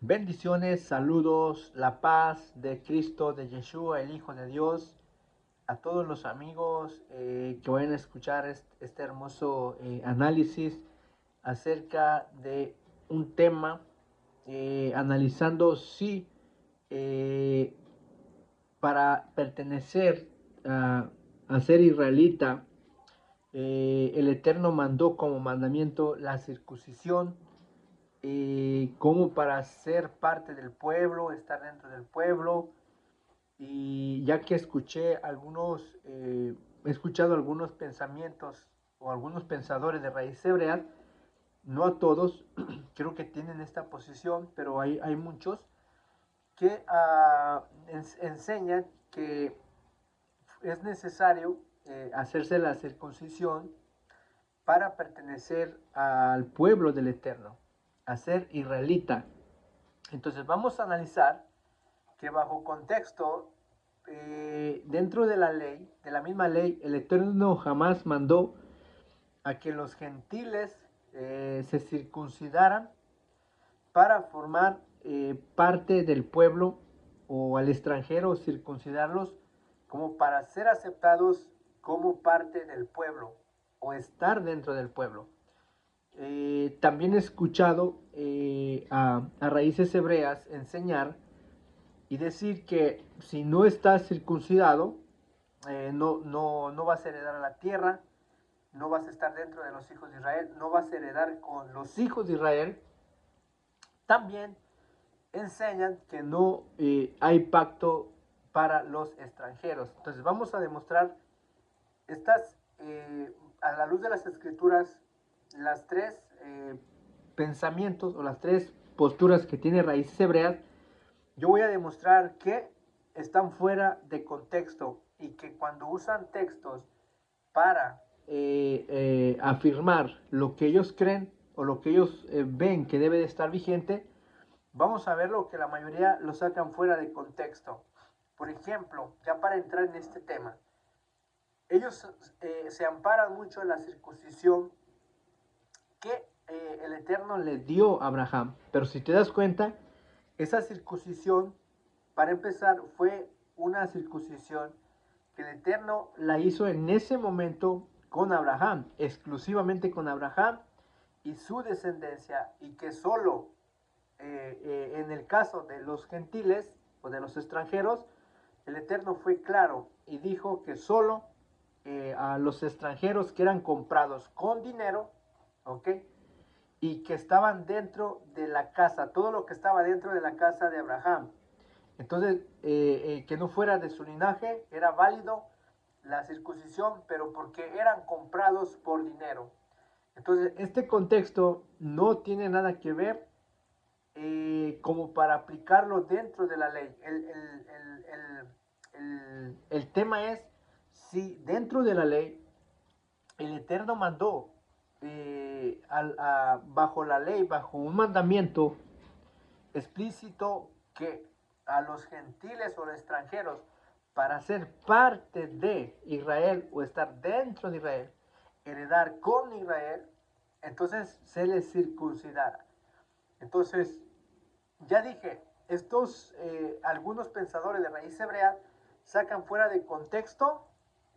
Bendiciones, saludos, la paz de Cristo, de Yeshua, el Hijo de Dios, a todos los amigos que vayan a escuchar este hermoso análisis acerca de un tema, analizando si eh, para pertenecer a ser israelita, el Eterno mandó como mandamiento la circuncisión, como para ser parte del pueblo, estar dentro del pueblo. Y ya que he escuchado algunos pensamientos o algunos pensadores de raíz hebrea, no a todos, creo que tienen esta posición, pero hay muchos que enseñan que es necesario hacerse la circuncisión para pertenecer al pueblo del Eterno, a ser israelita. Entonces vamos a analizar que bajo contexto, dentro de la ley, de la misma ley, el Eterno jamás mandó a que los gentiles se circuncidaran para formar parte del pueblo, o al extranjero circuncidarlos como para ser aceptados como parte del pueblo o estar dentro del pueblo. También he escuchado a raíces hebreas enseñar y decir que si no estás circuncidado, no vas a heredar la tierra, no vas a estar dentro de los hijos de Israel, no vas a heredar con los hijos de Israel. También enseñan que no hay pacto para los extranjeros. Entonces vamos a demostrar a la luz de las escrituras, las tres pensamientos o las tres posturas que tiene raíces hebreas. Yo voy a demostrar que están fuera de contexto y que cuando usan textos para afirmar lo que ellos creen o lo que ellos ven que debe de estar vigente, vamos a ver lo que la mayoría lo sacan fuera de contexto. Por ejemplo, ya para entrar en este tema, ellos se amparan mucho en la circuncisión que el Eterno le dio a Abraham. Pero si te das cuenta, esa circuncisión, para empezar, fue una circuncisión que el Eterno la hizo en ese momento con Abraham, exclusivamente con Abraham y su descendencia, y que solo en el caso de los gentiles o de los extranjeros, el Eterno fue claro y dijo que solo a los extranjeros que eran comprados con dinero, ¿ok? Y que estaban dentro de la casa, todo lo que estaba dentro de la casa de Abraham. Entonces, que no fuera de su linaje, era válido la circuncisión, pero porque eran comprados por dinero. Entonces, este contexto no tiene nada que ver como para aplicarlo dentro de la ley. El tema es si dentro de la ley el Eterno mandó bajo la ley, bajo un mandamiento explícito, que a los gentiles o los extranjeros, para ser parte de Israel o estar dentro de Israel, heredar con Israel, entonces se les circuncidara. Entonces, ya dije, algunos pensadores de raíz hebrea sacan fuera de contexto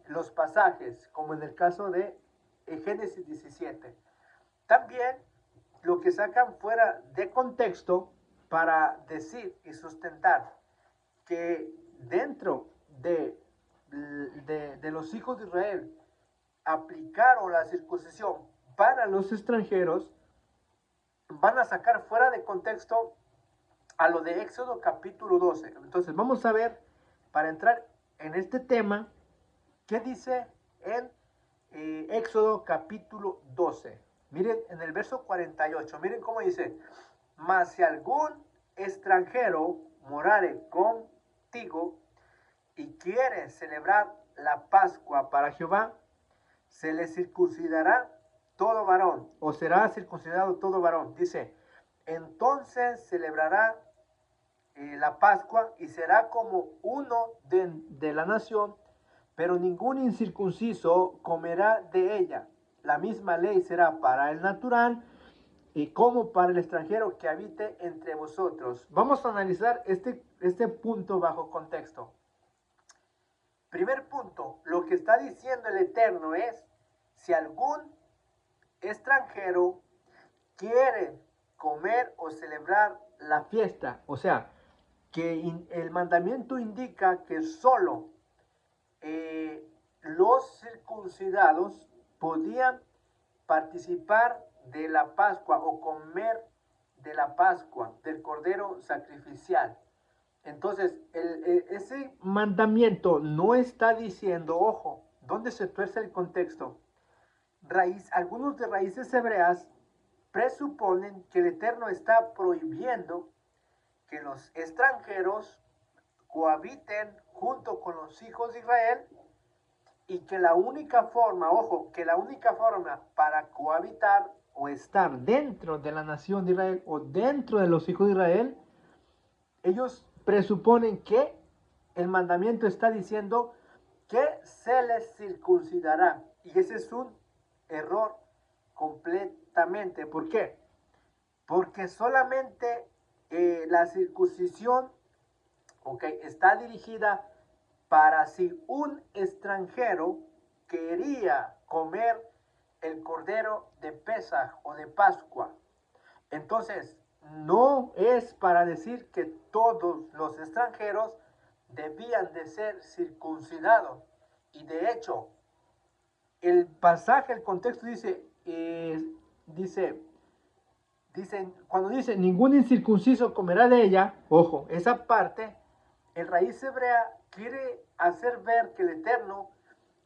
los pasajes, como en el caso de Génesis 17. También lo que sacan fuera de contexto para decir y sustentar que dentro de los hijos de Israel aplicaron la circuncisión para los extranjeros, van a sacar fuera de contexto a lo de Éxodo capítulo 12. Entonces vamos a ver, para entrar en este tema, qué dice en Éxodo capítulo 12. Miren en el verso 48, miren cómo dice: mas si algún extranjero morare contigo y quiere celebrar la Pascua para Jehová, se le circuncidará todo varón, o será circuncidado todo varón. Dice, entonces celebrará la Pascua y será como uno de la nación, pero ningún incircunciso comerá de ella. La misma ley será para el natural y como para el extranjero que habite entre vosotros. Vamos a analizar este punto bajo contexto. Primer punto, lo que está diciendo el Eterno es, si algún extranjero quiere comer o celebrar la fiesta, o sea, que el mandamiento indica que solo los circuncidados podían participar de la Pascua o comer de la Pascua, del cordero sacrificial. Entonces, ese mandamiento no está diciendo, ojo, ¿dónde se tuerce el contexto? Algunos de raíces hebreas presuponen que el Eterno está prohibiendo que los extranjeros cohabiten junto con los hijos de Israel y que la única forma, ojo, que la única forma para cohabitar o estar dentro de la nación de Israel o dentro de los hijos de Israel, ellos presuponen que el mandamiento está diciendo que se les circuncidará. Y ese es un error completamente. ¿Por qué? Porque solamente la circuncisión, está dirigida para si un extranjero quería comer el cordero de Pesaj o de Pascua. Entonces, no es para decir que todos los extranjeros debían de ser circuncidados. Y de hecho, el pasaje, el contexto cuando dice ningún incircunciso comerá de ella, ojo, esa parte, el raíz hebrea quiere hacer ver que el Eterno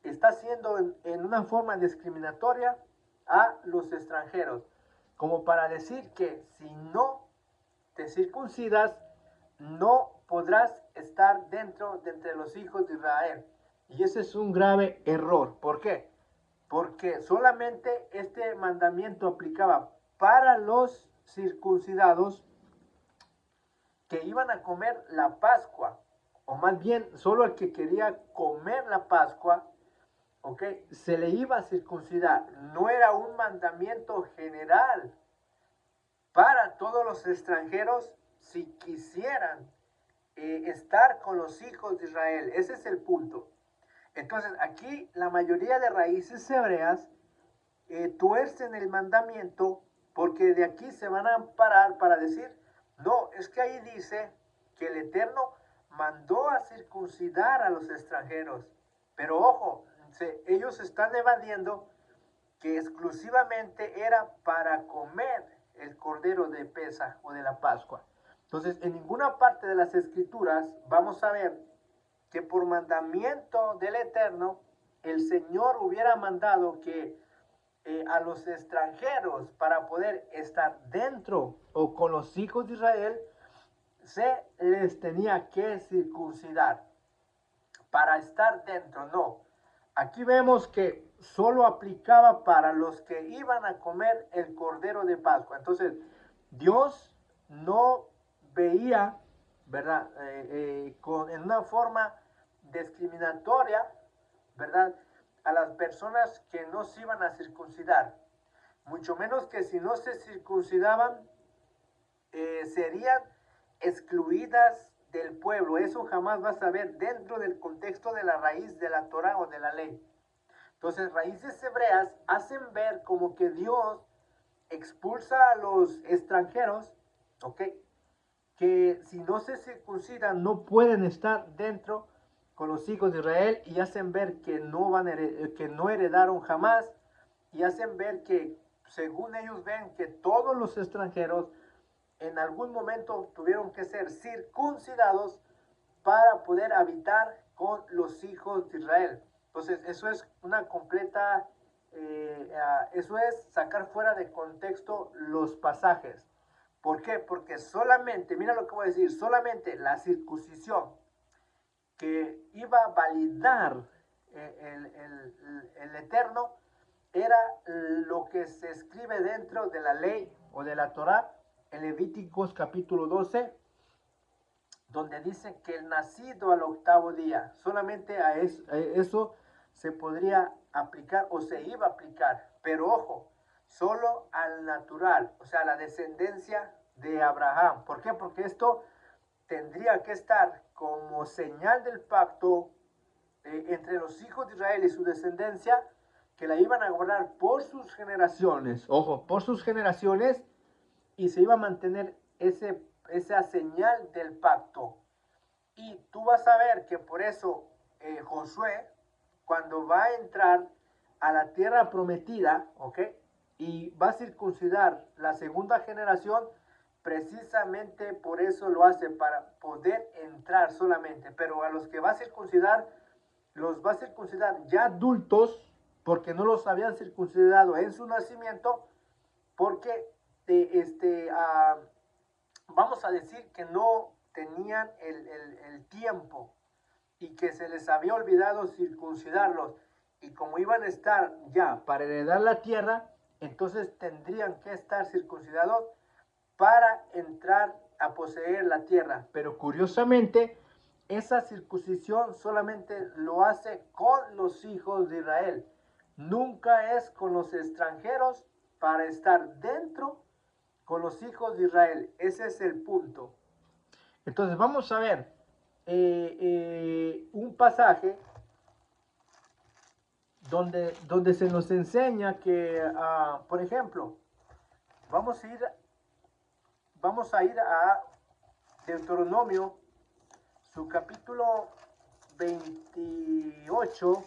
está haciendo en una forma discriminatoria a los extranjeros, como para decir que si no te circuncidas, no podrás estar dentro de entre los hijos de Israel. Y ese es un grave error. ¿Por qué? Porque solamente este mandamiento aplicaba para los circuncidados que iban a comer la Pascua, o más bien solo el que quería comer la Pascua, se le iba a circuncidar. No era un mandamiento general para todos los extranjeros si quisieran estar con los hijos de Israel. Ese es el punto. Entonces aquí la mayoría de raíces hebreas tuercen el mandamiento porque de aquí se van a amparar para decir, no, es que ahí dice que el Eterno mandó a circuncidar a los extranjeros. Pero ojo, ellos están evadiendo que exclusivamente era para comer el cordero de Pesaj o de la Pascua. Entonces, en ninguna parte de las escrituras vamos a ver que por mandamiento del Eterno el Señor hubiera mandado que a los extranjeros para poder estar dentro o con los hijos de Israel se les tenía que circuncidar para estar dentro. No, aquí vemos que solo aplicaba para los que iban a comer el cordero de Pascua. Entonces, Dios no veía, ¿verdad? En una forma discriminatoria, ¿verdad? A las personas que no se iban a circuncidar. Mucho menos que si no se circuncidaban, serían excluidas del pueblo. Eso jamás vas a ver dentro del contexto de la raíz de la Torah o de la ley. Entonces, raíces hebreas hacen ver como que Dios expulsa a los extranjeros, ¿ok? Que si no se circuncidan no pueden estar dentro con los hijos de Israel y hacen ver que que no heredaron jamás y hacen ver que según ellos ven que todos los extranjeros en algún momento tuvieron que ser circuncidados para poder habitar con los hijos de Israel. Entonces, eso es una completa, eso es sacar fuera de contexto los pasajes. ¿Por qué? Porque solamente, mira lo que voy a decir, solamente la circuncisión que iba a validar el Eterno era lo que se escribe dentro de la ley o de la Torá en Levíticos capítulo 12, donde dice que el nacido al octavo día, solamente a eso se podría aplicar o se iba a aplicar. Pero ojo, solo al natural, o sea, la descendencia de Abraham. ¿Por qué? Porque esto tendría que estar como señal del pacto entre los hijos de Israel y su descendencia, que la iban a guardar por sus generaciones, ojo, por sus generaciones, y se iba a mantener esa señal del pacto. Y tú vas a ver que por eso Josué, cuando va a entrar a la tierra prometida, ¿ok? Y va a circuncidar la segunda generación, precisamente por eso lo hace, para poder entrar solamente. Pero a los que va a circuncidar, los va a circuncidar ya adultos, porque no los habían circuncidado en su nacimiento, porque vamos a decir que no tenían el tiempo y que se les había olvidado circuncidarlos. Y como iban a estar ya para heredar la tierra, entonces tendrían que estar circuncidados para entrar a poseer la tierra. Pero curiosamente, esa circuncisión solamente lo hace con los hijos de Israel. Nunca es con los extranjeros para estar dentro con los hijos de Israel. Ese es el punto. Entonces vamos a ver un pasaje donde se nos enseña que, por ejemplo, vamos a ir a Deuteronomio, su capítulo 28,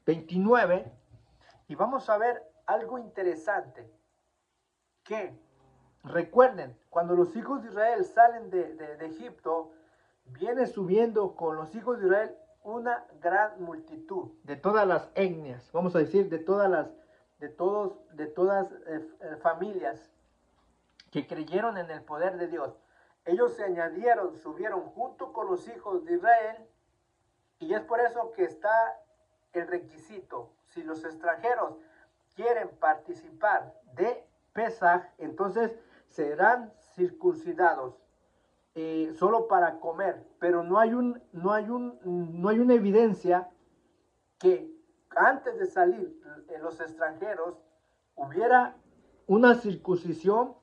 29, y vamos a ver algo interesante, que recuerden, cuando los hijos de Israel salen de Egipto, viene subiendo con los hijos de Israel una gran multitud de todas las etnias, vamos a decir, de todas familias que creyeron en el poder de Dios. Ellos se añadieron, subieron junto con los hijos de Israel, y es por eso que está el requisito. Si los extranjeros quieren participar de Pesaj, entonces serán circuncidados solo para comer, pero no hay una evidencia que antes de salir los extranjeros hubiera una circuncisión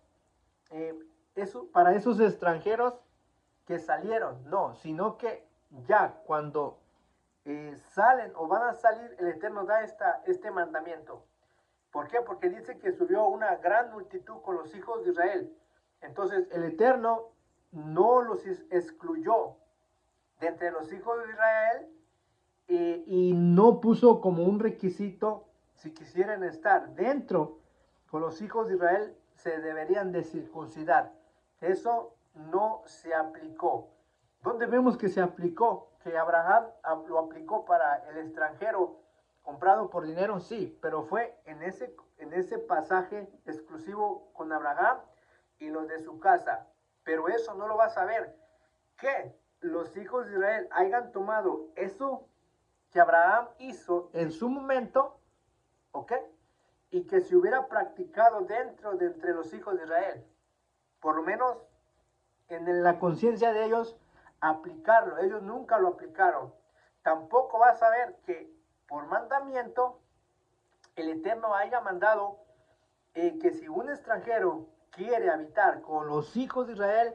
para esos extranjeros que salieron, no, sino que ya cuando salen o van a salir, el Eterno da este mandamiento. ¿Por qué? Porque dice que subió una gran multitud con los hijos de Israel. Entonces el Eterno no los excluyó de entre los hijos de Israel y no puso como un requisito, si quisieran estar dentro con los hijos de Israel, se deberían de circuncidar. Eso no se aplicó. ¿Dónde vemos que se aplicó? Que Abraham lo aplicó para el extranjero comprado por dinero, sí, pero fue en ese pasaje exclusivo con Abraham y los de su casa. Pero eso no lo vas a ver, que los hijos de Israel hayan tomado eso que Abraham hizo en su momento, ¿ok? Y que se hubiera practicado dentro de entre los hijos de Israel. Por lo menos en la conciencia de ellos, aplicarlo. Ellos nunca lo aplicaron. Tampoco vas a ver que por mandamiento el Eterno haya mandado que si un extranjero quiere habitar con los hijos de Israel,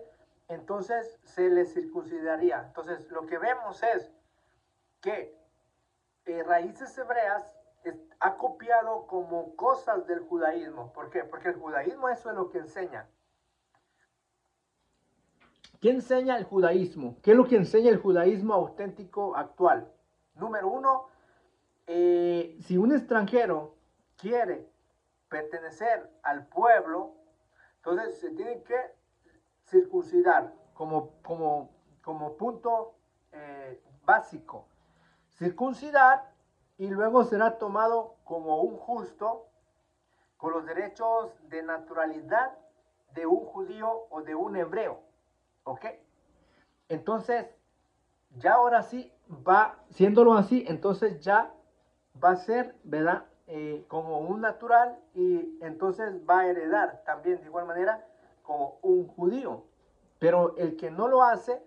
entonces se les circuncidaría. Entonces lo que vemos es que Raíces Hebreas ha copiado como cosas del judaísmo. ¿Por qué? Porque el judaísmo eso es lo que enseña. ¿Qué enseña el judaísmo? ¿Qué es lo que enseña el judaísmo auténtico actual? Número uno, si un extranjero quiere pertenecer al pueblo, entonces se tiene que circuncidar como punto básico. Circuncidar, y luego será tomado como un justo con los derechos de naturalidad de un judío o de un hebreo. ¿Ok? Entonces, ya ahora sí va, siéndolo así, entonces ya va a ser, ¿verdad? Como un natural, y entonces va a heredar también de igual manera como un judío. Pero el que no lo hace,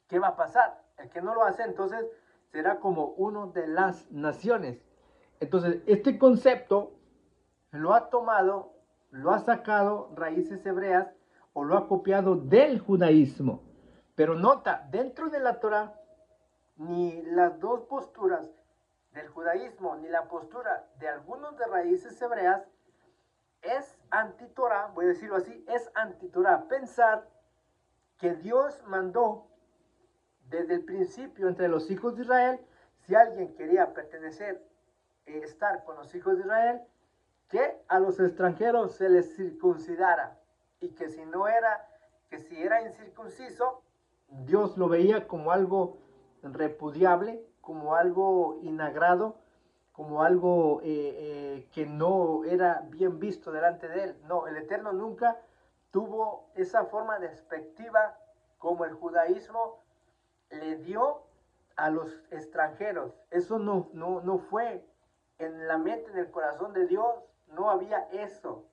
¿qué va a pasar? El que no lo hace entonces será como uno de las naciones. Entonces, este concepto lo ha tomado, lo ha sacado raíces hebreas o lo ha copiado del judaísmo. Pero nota, dentro de la Torah, ni las dos posturas del judaísmo ni la postura de algunos de raíces hebreas es anti-Torah, voy a decirlo así, es anti-Torah pensar que Dios mandó desde el principio entre los hijos de Israel, si alguien quería pertenecer, estar con los hijos de Israel, que a los extranjeros se les circuncidara y que si no era, que si era incircunciso, Dios lo veía como algo repudiable, como algo inagrado, como algo que no era bien visto delante de él. No, el Eterno nunca tuvo esa forma despectiva como el judaísmo le dio a los extranjeros. Eso no fue en la mente, en el corazón de Dios, no había eso.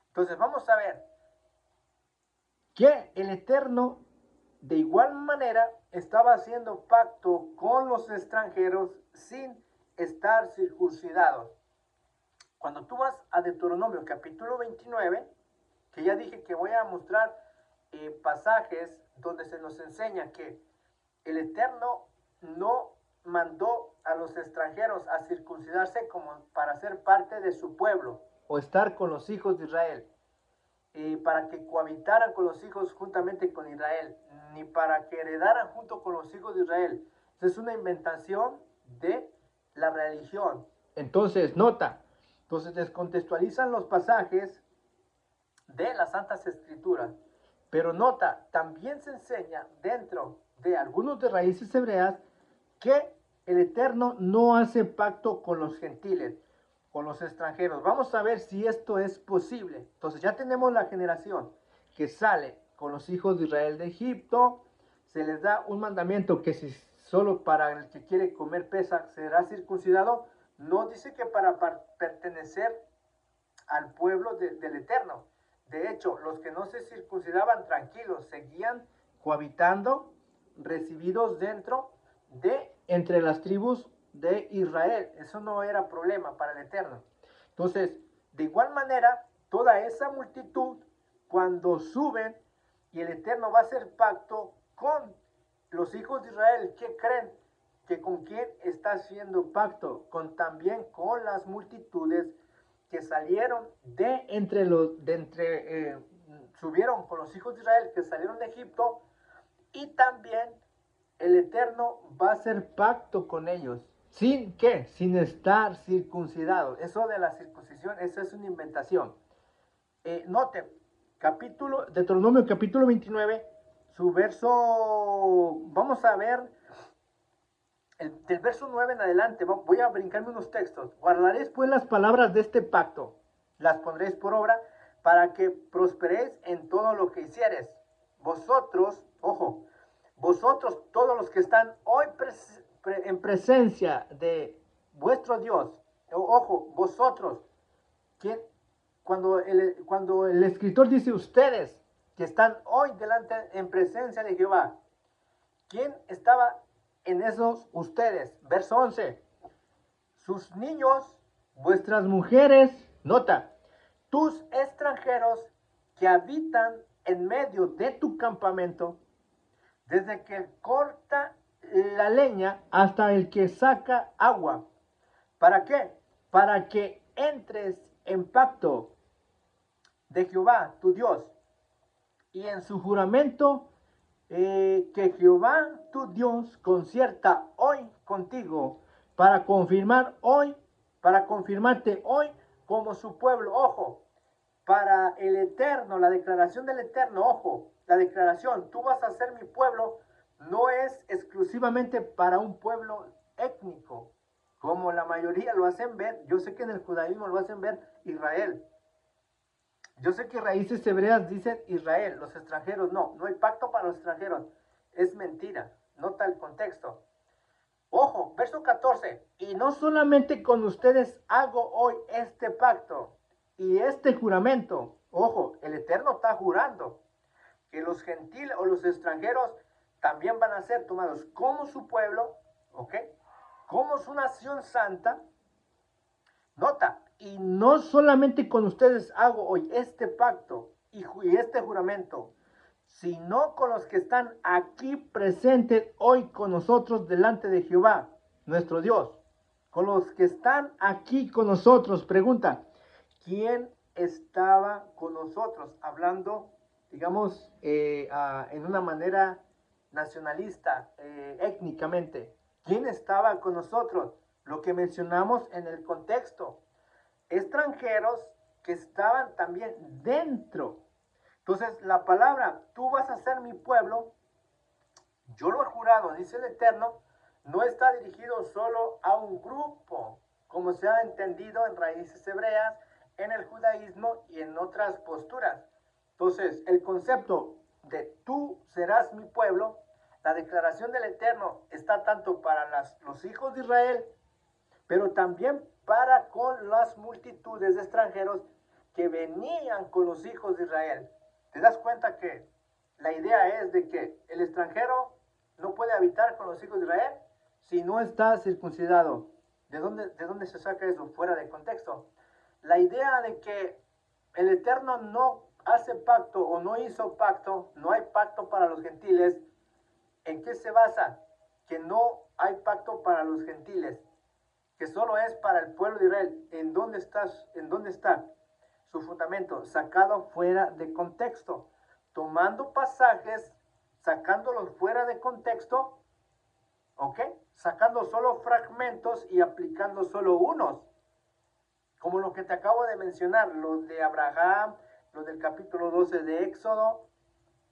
Entonces vamos a ver que el Eterno de igual manera estaba haciendo pacto con los extranjeros sin estar circuncidados. Cuando tú vas a Deuteronomio capítulo 29, que ya dije que voy a mostrar pasajes donde se nos enseña que el Eterno no mandó a los extranjeros a circuncidarse como para ser parte de su pueblo o estar con los hijos de Israel, para que cohabitaran con los hijos juntamente con Israel, ni para que heredaran junto con los hijos de Israel. Es una inventación de la religión. Entonces, nota, entonces descontextualizan los pasajes de las Santas Escrituras. Pero nota, también se enseña dentro de algunos de raíces hebreas que el Eterno no hace pacto con los gentiles, con los extranjeros. Vamos a ver si esto es posible. Entonces ya tenemos la generación que sale con los hijos de Israel de Egipto. Se les da un mandamiento que si solo para el que quiere comer pesa será circuncidado. No dice que para pertenecer al pueblo del Eterno. De hecho, los que no se circuncidaban tranquilos, seguían cohabitando, recibidos dentro de entre las tribus de Israel. Eso no era problema para el Eterno. Entonces, de igual manera, toda esa multitud, cuando suben y el Eterno va a hacer pacto con los hijos de Israel, ¿qué creen? Que con quién está haciendo pacto, con también con las multitudes que salieron subieron con los hijos de Israel que salieron de Egipto, y también el Eterno va a hacer pacto con ellos. ¿Sin qué? Sin estar circuncidados. Eso de la circuncisión, esa es una inventación. Noten, Deuteronomio capítulo 29, su verso, vamos a ver, del verso 9 en adelante, voy a brincarme unos textos. Guardaréis pues las palabras de este pacto, las pondréis por obra, para que prosperéis en todo lo que hicieres. Vosotros, ojo, vosotros todos los que están hoy en presencia de vuestro Dios, ojo, vosotros, ¿quién? Cuando el escritor dice ustedes, que están hoy delante en presencia de Jehová, ¿quién estaba en esos ustedes? Verso 11. Sus niños, vuestras mujeres, nota, tus extranjeros que habitan en medio de tu campamento, desde que corta la leña hasta el que saca agua. ¿Para qué? Para que entres en pacto de Jehová, tu Dios, y en su juramento que Jehová tu Dios concierta hoy contigo para confirmarte hoy como su pueblo. Ojo, para el Eterno, la declaración del Eterno, ojo, la declaración, tú vas a ser mi pueblo, no es exclusivamente para un pueblo étnico, como la mayoría lo hacen ver. Yo sé que en el judaísmo lo hacen ver Israel. Yo sé que raíces hebreas dicen Israel, los extranjeros no hay pacto para los extranjeros. Es mentira, nota el contexto. Ojo, verso 14. Y no solamente con ustedes hago hoy este pacto y este juramento. Ojo, el Eterno está jurando que los gentiles o los extranjeros también van a ser tomados como su pueblo, ¿ok? Como su nación santa, Nota, y no solamente con ustedes hago hoy este pacto y este juramento, sino con los que están aquí presentes hoy con nosotros delante de Jehová, nuestro Dios. Con los que están aquí con nosotros, pregunta, ¿quién estaba con nosotros? Hablando, digamos, en una manera nacionalista, étnicamente. ¿Quién estaba con nosotros? Lo que mencionamos en el contexto. Extranjeros que estaban también dentro. Entonces, la palabra, tú vas a ser mi pueblo, yo lo he jurado, dice el Eterno, no está dirigido solo a un grupo, como se ha entendido en raíces hebreas, en el judaísmo y en otras posturas. Entonces, el concepto de tú serás mi pueblo, la declaración del Eterno está tanto para los hijos de Israel, pero también para con las multitudes de extranjeros que venían con los hijos de Israel. ¿Te das cuenta que la idea es de que el extranjero no puede habitar con los hijos de Israel si no está circuncidado? ¿De dónde se saca eso? Fuera de contexto. La idea de que el Eterno no hace pacto o no hizo pacto, no hay pacto para los gentiles, ¿en qué se basa? Que no hay pacto para los gentiles, que solo es para el pueblo de Israel. ¿En dónde estás? ¿En dónde está su fundamento? Sacado fuera de contexto, tomando pasajes, sacándolos fuera de contexto, ¿ok? Sacando solo fragmentos y aplicando solo unos, como lo que te acabo de mencionar, los de Abraham, los del capítulo 12 de Éxodo,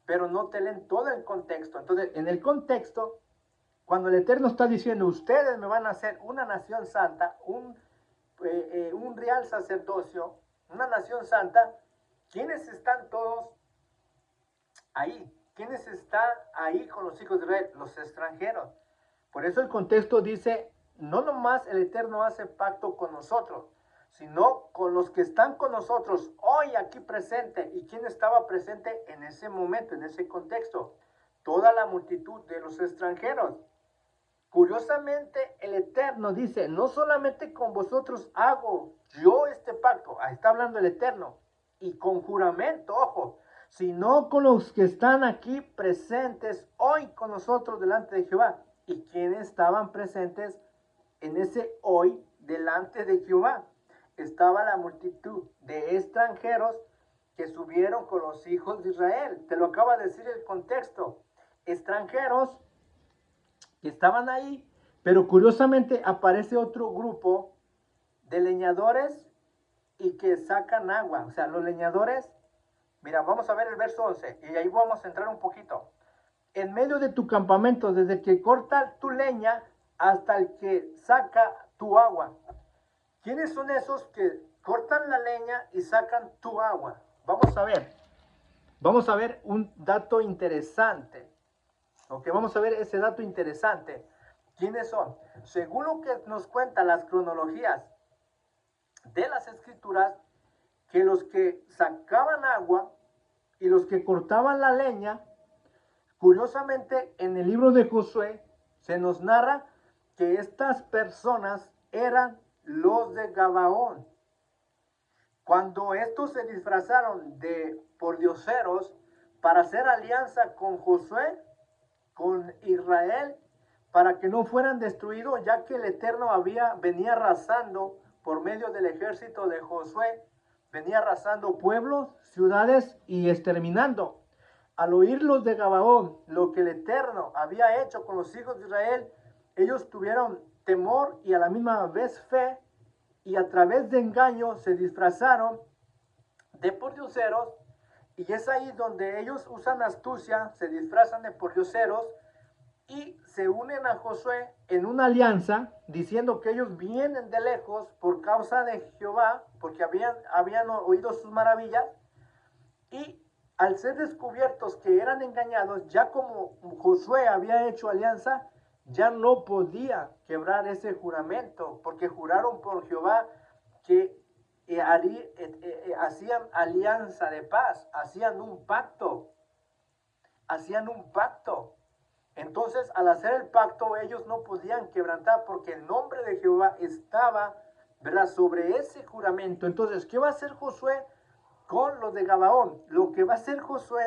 pero no te leen todo el contexto. Entonces, en el contexto, cuando el Eterno está diciendo, ustedes me van a hacer una nación santa, un real sacerdocio, una nación santa, ¿quiénes están todos ahí? ¿Quiénes están ahí con los hijos de Israel? Los extranjeros. Por eso el contexto dice, no nomás el Eterno hace pacto con nosotros, sino con los que están con nosotros hoy aquí presente. ¿Y quién estaba presente en ese momento, en ese contexto? Toda la multitud de los extranjeros. Curiosamente, el Eterno dice, no solamente con vosotros hago yo este pacto, ahí está hablando el Eterno, y con juramento, ojo, sino con los que están aquí presentes hoy con nosotros delante de Jehová. ¿Y quienes estaban presentes en ese hoy delante de Jehová? Estaba la multitud de extranjeros que subieron con los hijos de Israel. Te lo acaba de decir el contexto. Extranjeros que estaban ahí, pero curiosamente aparece otro grupo de leñadores y que sacan agua. O sea, los leñadores, mira, vamos a ver el verso 11 y ahí vamos a entrar un poquito. En medio de tu campamento, desde que corta tu leña hasta el que saca tu agua. ¿Quiénes son esos que cortan la leña y sacan tu agua? Vamos a ver un dato interesante. Ok, vamos a ver ese dato interesante. ¿Quiénes son? Según lo que nos cuentan las cronologías de las escrituras, que los que sacaban agua y los que cortaban la leña, curiosamente en el libro de Josué se nos narra que estas personas eran los de Gabaón. Cuando estos se disfrazaron de pordioseros para hacer alianza con Josué, con Israel, para que no fueran destruidos, ya que el Eterno venía arrasando por medio del ejército de Josué, venía arrasando pueblos, ciudades y exterminando. Al oír los de Gabaón lo que el Eterno había hecho con los hijos de Israel, ellos tuvieron temor y a la misma vez fe, y a través de engaño se disfrazaron de pordioseros, y es ahí donde ellos usan astucia, se disfrazan de pordioseros y se unen a Josué en una alianza, diciendo que ellos vienen de lejos por causa de Jehová, porque habían oído sus maravillas, y al ser descubiertos que eran engañados, ya como Josué había hecho alianza, ya no podía quebrar ese juramento, porque juraron por Jehová que hacían alianza de paz, hacían un pacto, hacían un pacto. Entonces, al hacer el pacto, ellos no podían quebrantar porque el nombre de Jehová estaba ¿verdad? Sobre ese juramento. Entonces, ¿qué va a hacer Josué con los de Gabaón? Lo que va a hacer Josué,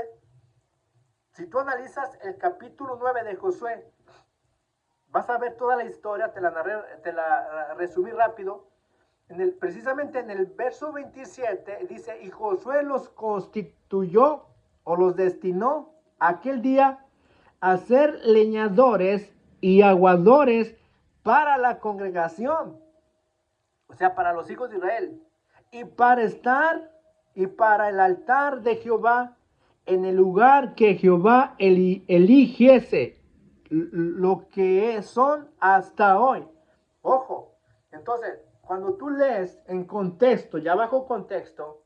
si tú analizas el capítulo 9 de Josué, vas a ver toda la historia, te la resumí rápido. Precisamente en el verso 27 dice, y Josué los constituyó o los destinó aquel día a ser leñadores y aguadores para la congregación, o sea, para los hijos de Israel, y para estar y para el altar de Jehová en el lugar que Jehová eligiese, lo que son hasta hoy. Ojo, entonces, cuando tú lees en contexto, ya bajo contexto,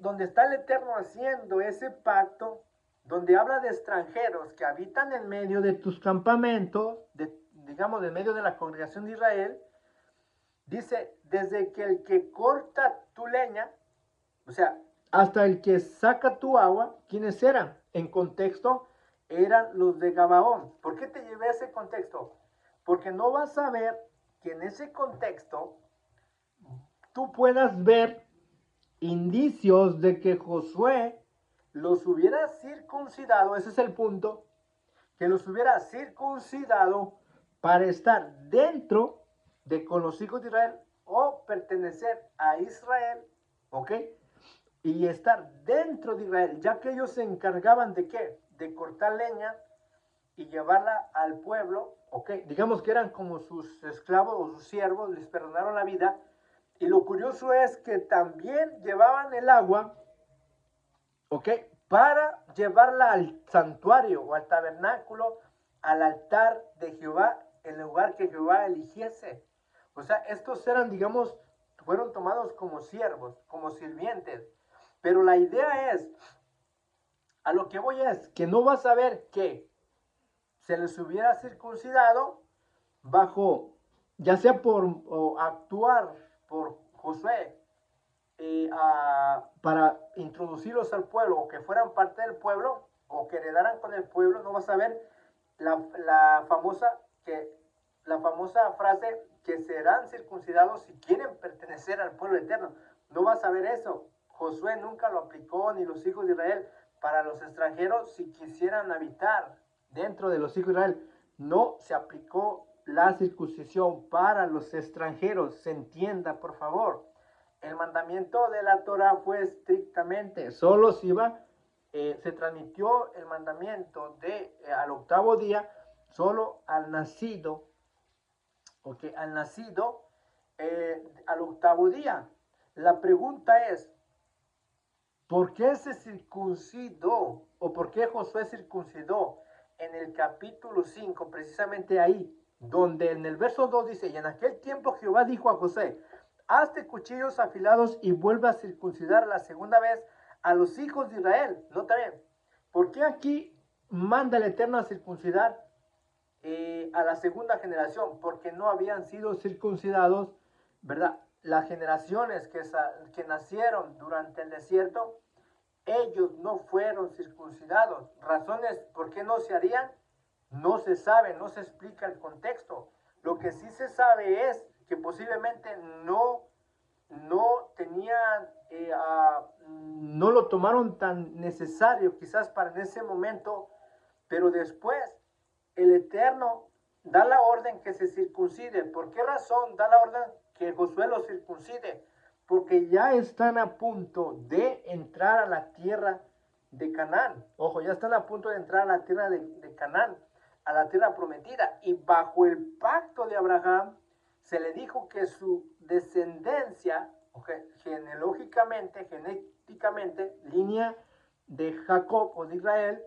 donde está el Eterno haciendo ese pacto, donde habla de extranjeros que habitan en medio de tus campamentos, digamos, en medio de la congregación de Israel, dice, desde que el que corta tu leña, o sea, hasta el que saca tu agua, ¿quiénes eran? En contexto, eran los de Gabaón. ¿Por qué te llevé a ese contexto? Porque no vas a ver que en ese contexto tú puedas ver indicios de que Josué los hubiera circuncidado, ese es el punto, que los hubiera circuncidado para estar dentro de con los hijos de Israel o pertenecer a Israel, ¿ok? Y estar dentro de Israel, ya que ellos se encargaban de qué? De cortar leña y llevarla al pueblo, ¿ok? Digamos que eran como sus esclavos o sus siervos, les perdonaron la vida. Y lo curioso es que también llevaban el agua, ¿ok? Para llevarla al santuario o al tabernáculo, al altar de Jehová, en el lugar que Jehová eligiese. O sea, estos eran, digamos, fueron tomados como siervos, como sirvientes. Pero la idea es, a lo que voy es, que no vas a ver que se les hubiera circuncidado bajo, ya sea por actuar por Josué, para introducirlos al pueblo o que fueran parte del pueblo o que heredaran con el pueblo. No vas a ver la famosa frase que serán circuncidados si quieren pertenecer al pueblo eterno. No vas a ver eso. Josué nunca lo aplicó, ni los hijos de Israel, para los extranjeros si quisieran habitar dentro de los hijos de Israel. No se aplicó la circuncisión para los extranjeros, se entienda, por favor. El mandamiento de la Torah fue estrictamente, solo si se transmitió el mandamiento al octavo día, solo al nacido, okay, al nacido al octavo día. La pregunta es, ¿por qué se circuncidó o por qué Josué circuncidó en el capítulo 5, precisamente ahí, donde en el verso 2 dice, y en aquel tiempo Jehová dijo a José, hazte cuchillos afilados y vuelve a circuncidar la segunda vez a los hijos de Israel? Nota bien, ¿por qué aquí manda el Eterno a circuncidar a la segunda generación? Porque no habían sido circuncidados, ¿verdad? Las generaciones que nacieron durante el desierto, ellos no fueron circuncidados. Razones por qué no se harían, no se sabe, no se explica el contexto. Lo que sí se sabe es que posiblemente no tenían, no lo tomaron tan necesario quizás para en ese momento, pero después el Eterno da la orden que se circuncide. ¿Por qué razón da la orden que Josué lo circuncide? Porque ya están a punto de entrar a la tierra de Canaán. Ojo, ya están a punto de entrar a la tierra de Canaán, a la tierra prometida. Y bajo el pacto de Abraham se le dijo que su descendencia, genealógicamente, genéticamente, línea de Jacob o de Israel,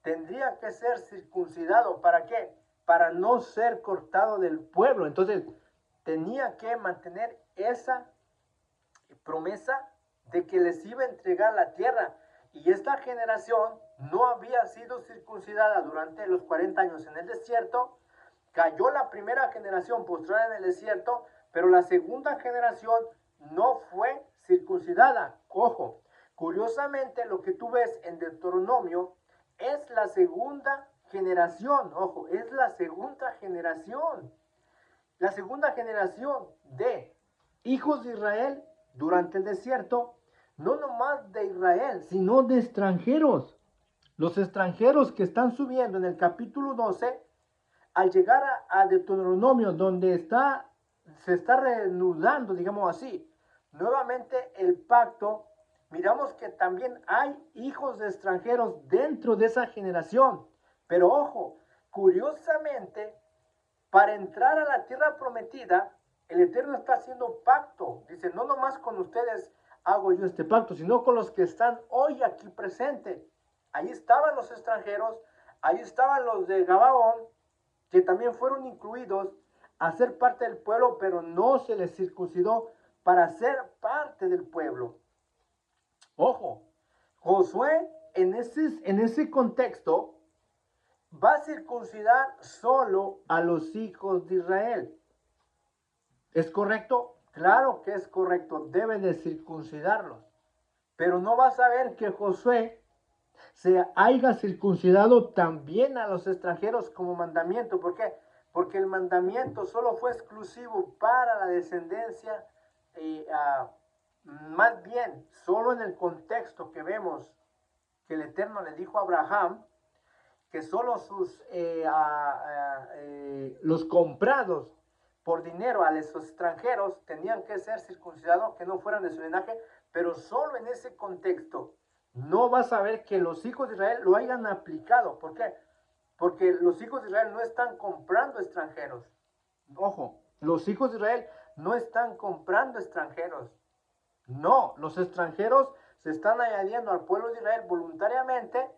tendría que ser circuncidado. ¿Para qué? Para no ser cortado del pueblo. Entonces, tenía que mantener esa promesa de que les iba a entregar la tierra. Y esta generación no había sido circuncidada durante los 40 años en el desierto. Cayó la primera generación postrada en el desierto, pero la segunda generación no fue circuncidada. Ojo, curiosamente lo que tú ves en Deuteronomio es la segunda generación. Ojo, es la segunda generación. La segunda generación de hijos de Israel durante el desierto, no nomás de Israel, sino de extranjeros. Los extranjeros que están subiendo en el capítulo 12, al llegar a Deuteronomio, donde se está reanudando, digamos así, nuevamente el pacto, miramos que también hay hijos de extranjeros dentro de esa generación. Pero ojo, curiosamente, para entrar a la tierra prometida, el Eterno está haciendo pacto. Dice, no nomás con ustedes hago yo este pacto, sino con los que están hoy aquí presentes. Ahí estaban los extranjeros, ahí estaban los de Gabaón, que también fueron incluidos a ser parte del pueblo, pero no se les circuncidó para ser parte del pueblo. Ojo, Josué en ese contexto va a circuncidar solo a los hijos de Israel. ¿Es correcto? Claro que es correcto, debe de circuncidarlos. Pero no vas a ver que Josué se haya circuncidado también a los extranjeros como mandamiento. ¿Por qué? Porque el mandamiento solo fue exclusivo para la descendencia, más bien, solo en el contexto que vemos que el Eterno le dijo a Abraham, que solo los comprados por dinero a los extranjeros tenían que ser circuncidados, que no fueran de su linaje, pero solo en ese contexto. No vas a ver que los hijos de Israel lo hayan aplicado. ¿Por qué? Porque los hijos de Israel no están comprando extranjeros. Ojo, los hijos de Israel no están comprando extranjeros. No, los extranjeros se están añadiendo al pueblo de Israel voluntariamente,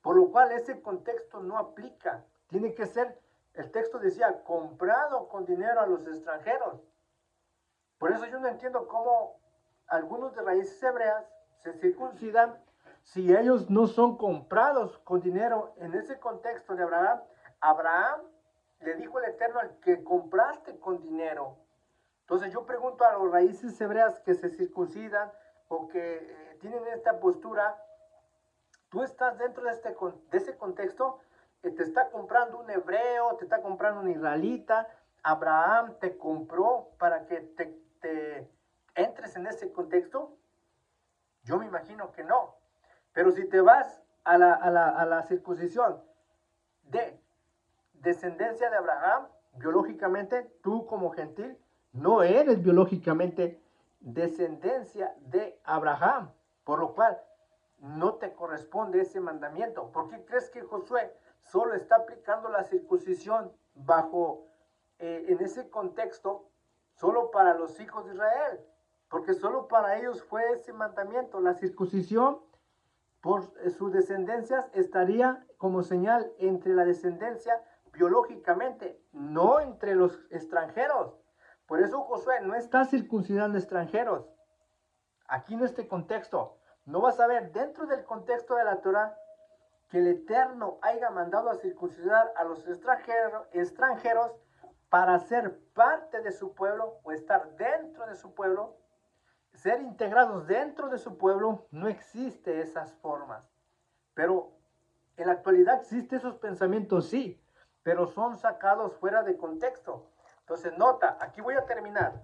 por lo cual ese contexto no aplica. Tiene que ser, el texto decía, comprado con dinero a los extranjeros. Por eso yo no entiendo cómo algunos de raíces hebreas se circuncidan si ellos no son comprados con dinero. En ese contexto de Abraham, Abraham le dijo al Eterno al que compraste con dinero. Entonces yo pregunto a los raíces hebreas que se circuncidan o que tienen esta postura, tú estás dentro de ese contexto, te está comprando un hebreo, te está comprando un israelita, Abraham te compró para que te entres en ese contexto. Yo me imagino que no. Pero si te vas a la circuncisión de descendencia de Abraham, biológicamente, tú como gentil, no eres biológicamente descendencia de Abraham, por lo cual no te corresponde ese mandamiento. ¿Por qué crees que Josué solo está aplicando la circuncisión bajo, en ese contexto, solo para los hijos de Israel? Porque solo para ellos fue ese mandamiento. La circuncisión por sus descendencias estaría como señal entre la descendencia biológicamente, no entre los extranjeros. Por eso Josué no está circuncidando extranjeros. Aquí en este contexto, no vas a ver dentro del contexto de la Torah que el Eterno haya mandado a circuncidar a los extranjeros para ser parte de su pueblo o estar dentro de su pueblo, ser integrados dentro de su pueblo. No existe esas formas. Pero en la actualidad existen esos pensamientos, sí, pero son sacados fuera de contexto. Entonces, nota, aquí voy a terminar.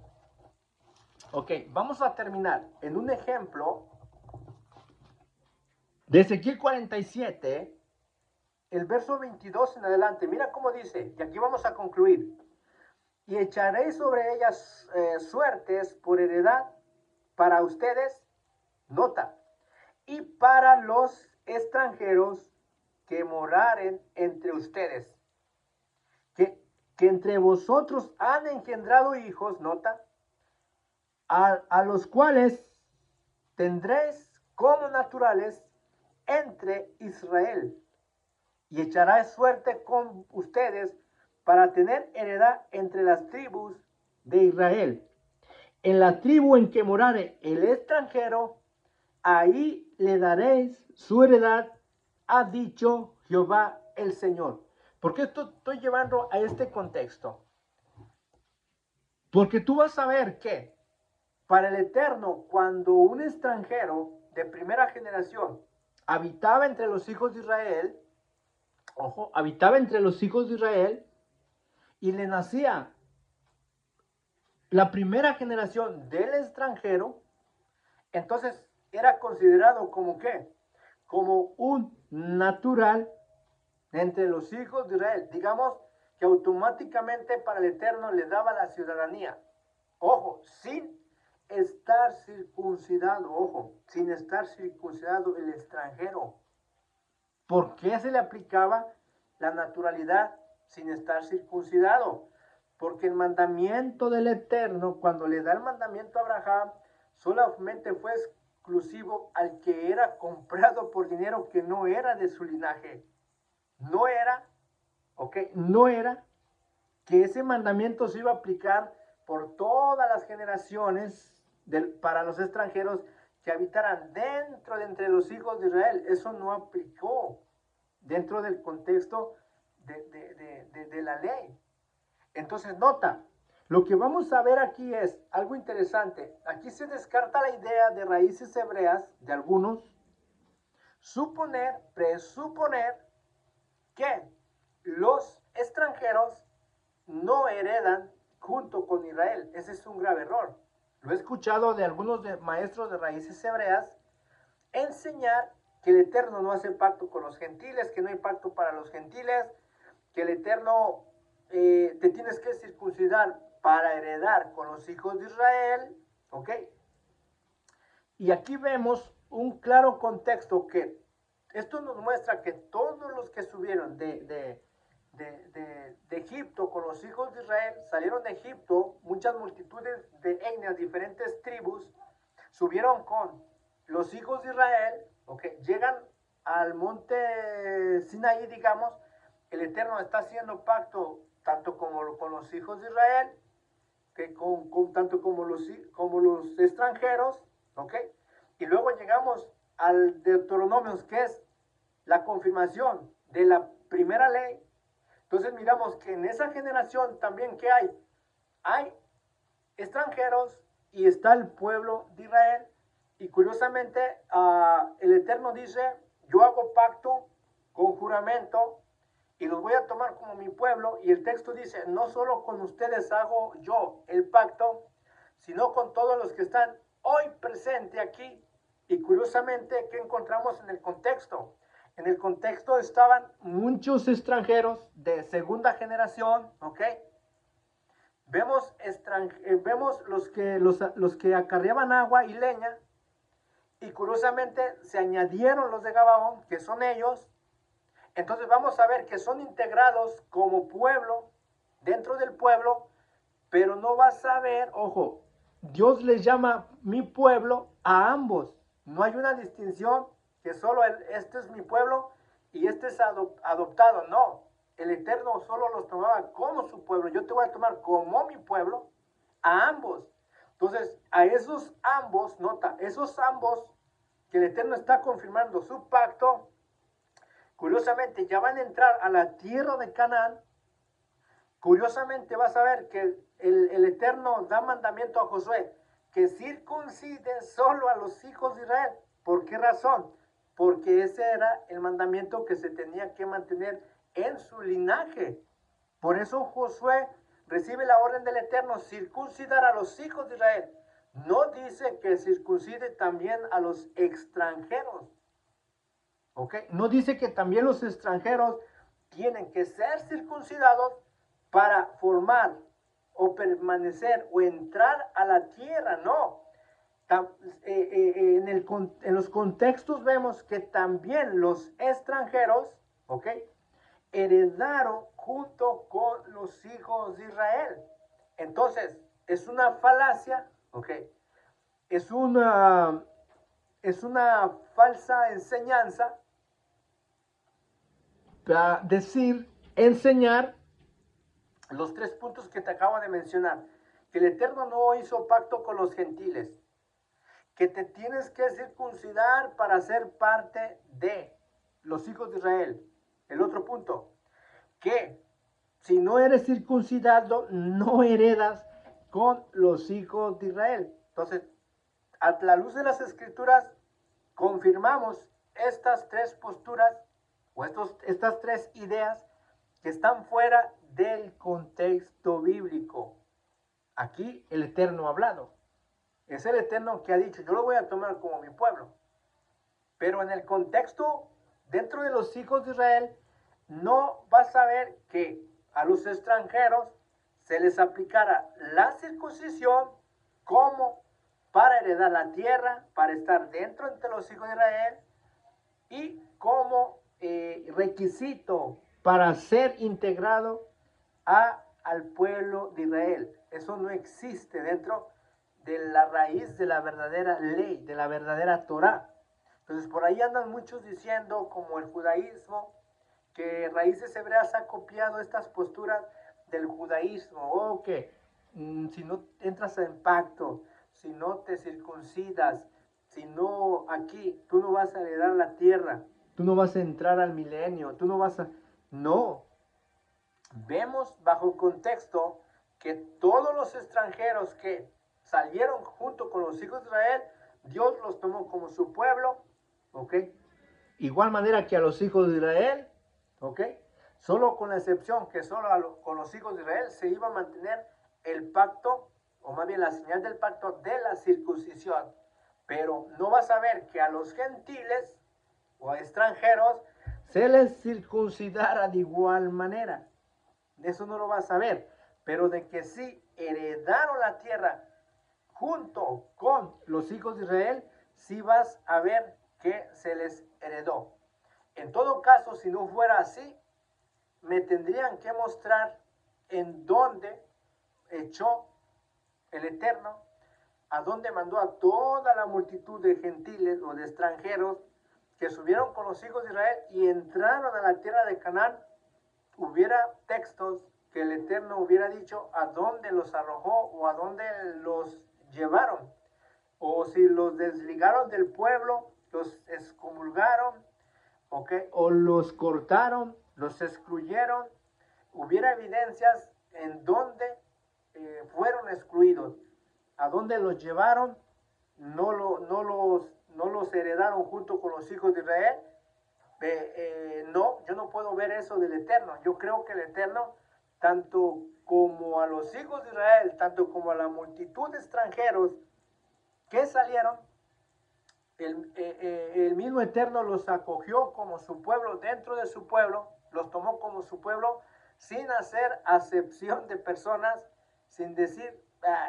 Ok, vamos a terminar en un ejemplo de Ezequiel 47, el verso 22 en adelante. Mira cómo dice, y aquí vamos a concluir. Y echaré sobre ellas suertes por heredad para ustedes, nota, y para los extranjeros que moraren entre ustedes, que entre vosotros han engendrado hijos, nota, a los cuales tendréis como naturales entre Israel, y echará suerte con ustedes para tener heredad entre las tribus de Israel. En la tribu en que morare el extranjero, ahí le daréis su heredad, ha dicho Jehová el Señor. ¿Por qué estoy llevando a este contexto? Porque tú vas a ver que para el Eterno, cuando un extranjero de primera generación habitaba entre los hijos de Israel, ojo, habitaba entre los hijos de Israel y le nacía la primera generación del extranjero, entonces era considerado como ¿qué? Como un natural entre los hijos de Israel. Digamos que automáticamente para el Eterno le daba la ciudadanía. Ojo, sin estar circuncidado, ojo, sin estar circuncidado el extranjero. ¿Por qué se le aplicaba la naturalidad sin estar circuncidado? Porque el mandamiento del Eterno, cuando le da el mandamiento a Abraham, solamente fue exclusivo al que era comprado por dinero que no era de su linaje. No era, ok, no era que ese mandamiento se iba a aplicar por todas las generaciones para los extranjeros que habitaran dentro de entre los hijos de Israel. Eso no aplicó dentro del contexto de la ley. Entonces, nota, lo que vamos a ver aquí es algo interesante. Aquí se descarta la idea de raíces hebreas de algunos, presuponer que los extranjeros no heredan junto con Israel. Ese es un grave error. Lo he escuchado de algunos maestros de raíces hebreas enseñar que el Eterno no hace pacto con los gentiles, que no hay pacto para los gentiles, que el Eterno te tienes que circuncidar para heredar con los hijos de Israel, ¿ok? Y aquí vemos un claro contexto que esto nos muestra que todos los que subieron de Egipto con los hijos de Israel, salieron de Egipto, muchas multitudes de etnias, diferentes tribus, subieron con los hijos de Israel, okay, llegan al monte Sinaí, digamos, el Eterno está haciendo pacto tanto como con los hijos de Israel, que tanto como los extranjeros, ¿ok? Y luego llegamos al Deuteronomio, que es la confirmación de la primera ley. Entonces miramos que en esa generación también, ¿qué hay? Hay extranjeros y está el pueblo de Israel. Y curiosamente, el Eterno dice, yo hago pacto con juramento y los voy a tomar como mi pueblo. Y el texto dice, no solo con ustedes hago yo el pacto, sino con todos los que están hoy presentes aquí. Y curiosamente, ¿qué encontramos en el contexto? En el contexto estaban muchos extranjeros de segunda generación, ¿ok? Vemos los que acarreaban agua y leña, y curiosamente se añadieron los de Gabaón, que son ellos. Entonces vamos a ver que son integrados como pueblo, dentro del pueblo, pero no vas a ver, ojo, Dios les llama mi pueblo a ambos. No hay una distinción que solo este es mi pueblo y este es adoptado. No, el Eterno solo los tomaba como su pueblo. Yo te voy a tomar como mi pueblo a ambos. Entonces, a esos ambos, nota, esos ambos que el Eterno está confirmando su pacto, curiosamente ya van a entrar a la tierra de Canaán. Curiosamente vas a ver que el Eterno da mandamiento a Josué que circuncide solo a los hijos de Israel. ¿Por qué razón? Porque ese era el mandamiento que se tenía que mantener en su linaje. Por eso Josué recibe la orden del Eterno, circuncidar a los hijos de Israel. No dice que circuncide también a los extranjeros. ¿Ok? No dice que también los extranjeros tienen que ser circuncidados para formar o permanecer o entrar a la tierra, no. En los contextos vemos que también los extranjeros, ¿ok? Heredaron junto con los hijos de Israel. Entonces, es una falacia, ¿ok? Es una falsa enseñanza para enseñar los tres puntos que te acabo de mencionar. Que el Eterno no hizo pacto con los gentiles. Que te tienes que circuncidar para ser parte de los hijos de Israel. El otro punto. Que si no eres circuncidado, no heredas con los hijos de Israel. Entonces, a la luz de las escrituras, confirmamos estas tres posturas o estas tres ideas que están fuera del contexto bíblico. Aquí el Eterno ha hablado. Es el Eterno que ha dicho, yo lo voy a tomar como mi pueblo. Pero en el contexto, dentro de los hijos de Israel, no vas a ver que a los extranjeros se les aplicara la circuncisión como para heredar la tierra, para estar dentro entre los hijos de Israel y como requisito para ser integrado al pueblo de Israel. Eso no existe dentro de la raíz de la verdadera ley, de la verdadera Torah. Entonces por ahí andan muchos diciendo, como el judaísmo, que Raíces Hebreas ha copiado estas posturas del judaísmo, o que si no entras en pacto, si no te circuncidas, si no aquí, tú no vas a heredar la tierra, tú no vas a entrar al milenio, tú no vas a... No, vemos bajo contexto que todos los extranjeros que salieron junto con los hijos de Israel, Dios los tomó como su pueblo, ¿ok? Igual manera que a los hijos de Israel, ¿ok? Solo con la excepción que solo con los hijos de Israel se iba a mantener el pacto, o más bien la señal del pacto de la circuncisión. Pero no vas a ver que a los gentiles o a extranjeros se les circuncidara de igual manera. Eso no lo vas a ver, pero de que sí heredaron la tierra junto con los hijos de Israel, sí vas a ver que se les heredó. En todo caso, si no fuera así, me tendrían que mostrar en dónde echó el Eterno, a dónde mandó a toda la multitud de gentiles o de extranjeros que subieron con los hijos de Israel y entraron a la tierra de Canaán. Hubiera textos que el Eterno hubiera dicho a dónde los arrojó o a dónde los llevaron, o si los desligaron del pueblo, los excomulgaron, ¿okay? O los cortaron, los excluyeron. Hubiera evidencias en dónde fueron excluidos, a dónde los llevaron, no los heredaron junto con los hijos de Israel. No, yo no puedo ver eso del Eterno. Yo creo que el Eterno, tanto como a los hijos de Israel, tanto como a la multitud de extranjeros que salieron, el mismo Eterno los acogió como su pueblo dentro de su pueblo, los tomó como su pueblo sin hacer acepción de personas, sin decir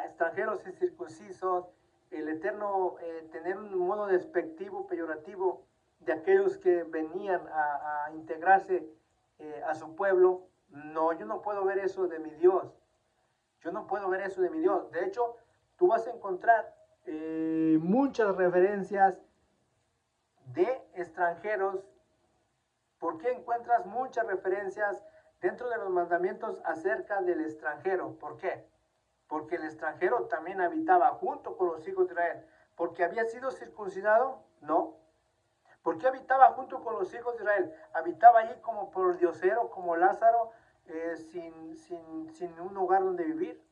extranjeros incircuncisos, el Eterno tener un modo despectivo, peyorativo de aquellos que venían a integrarse a su pueblo. No, yo no puedo ver eso de mi Dios. Yo no puedo ver eso de mi Dios. De hecho, tú vas a encontrar muchas referencias de extranjeros. ¿Por qué encuentras muchas referencias dentro de los mandamientos acerca del extranjero? ¿Por qué? Porque el extranjero también habitaba junto con los hijos de Israel. ¿Porque había sido circuncidado? No. ¿Por qué habitaba junto con los hijos de Israel? Habitaba allí como por diosero, como Lázaro, sin un lugar donde vivir,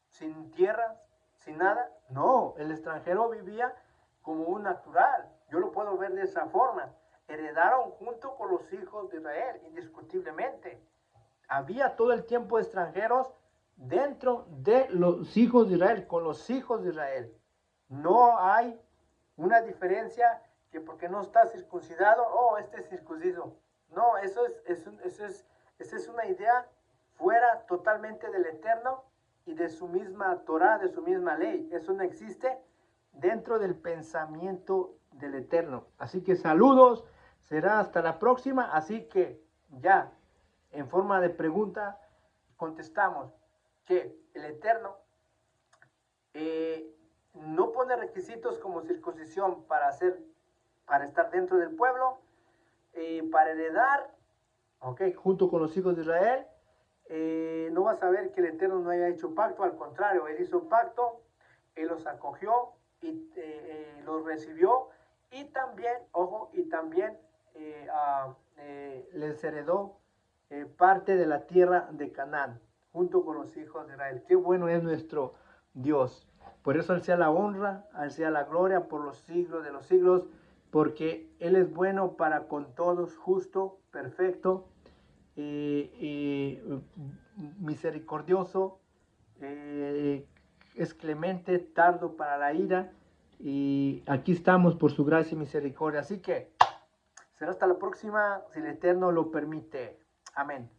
sin tierra, sin nada. No, el extranjero vivía como un natural. Yo lo puedo ver de esa forma. Heredaron junto con los hijos de Israel, indiscutiblemente. Había todo el tiempo extranjeros dentro de los hijos de Israel, con los hijos de Israel. No hay una diferencia que porque no está circuncidado, este es circunciso. No, esa es una idea fuera totalmente del Eterno y de su misma Torah, de su misma ley. Eso no existe dentro del pensamiento del Eterno. Así que saludos, será hasta la próxima. Así que ya, en forma de pregunta, contestamos que el Eterno no pone requisitos como circuncisión para estar dentro del pueblo, para heredar, junto con los hijos de Israel. No vas a ver que el Eterno no haya hecho pacto, al contrario, Él hizo un pacto, Él los acogió y los recibió, y también, les heredó parte de la tierra de Canaán, junto con los hijos de Israel. Qué bueno es nuestro Dios. Por eso Él sea la honra, Él sea la gloria por los siglos de los siglos, porque Él es bueno para con todos, justo, perfecto, misericordioso, es clemente, tardo para la ira, y aquí estamos por su gracia y misericordia. Así que será hasta la próxima, si el Eterno lo permite. Amén.